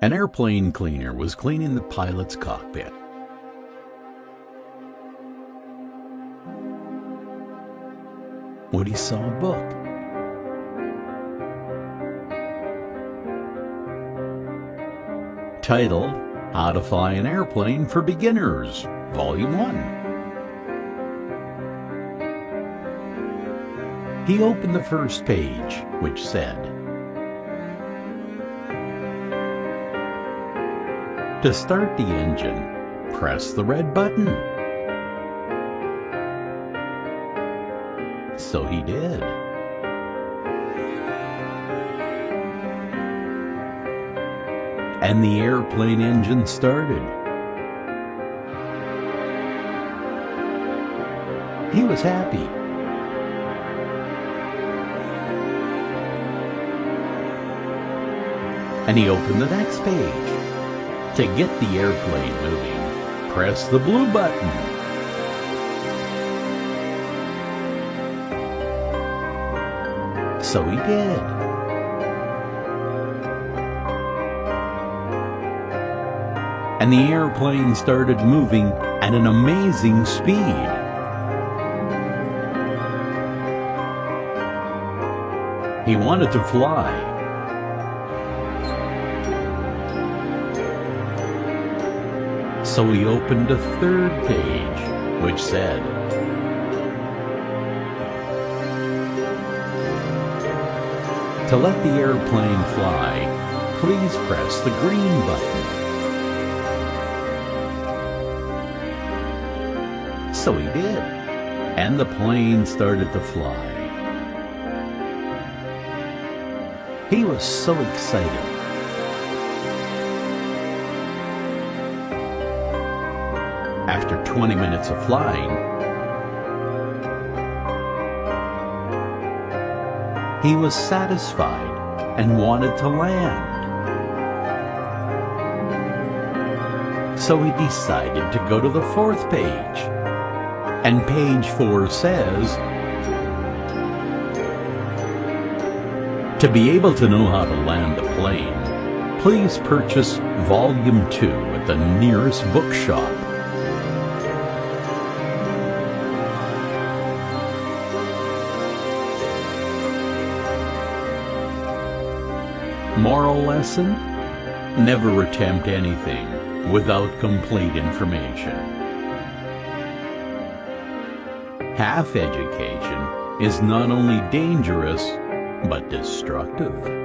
An airplane cleaner was cleaning the pilot's cockpit. When he saw a book. Titled, How to Fly an Airplane for Beginners, Volume 1. He opened the first page, which said, To start the engine, press the red button. So he did. And the airplane engine started. He was happy. And he opened the next page. To get the airplane moving, press the blue button. So he did. And the airplane started moving at an amazing speed. He wanted to fly. So he opened a third page, which said, To let the airplane fly, please press the green button. So he did, and the plane started to fly. He was so excited. After 20 minutes of flying, he was satisfied and wanted to land. So he decided to go to the fourth page. And page 4 says, To be able to know how to land a plane, please purchase Volume 2 at the nearest bookshop. Moral lesson? Never attempt anything without complete information. Half education is not only dangerous, but destructive.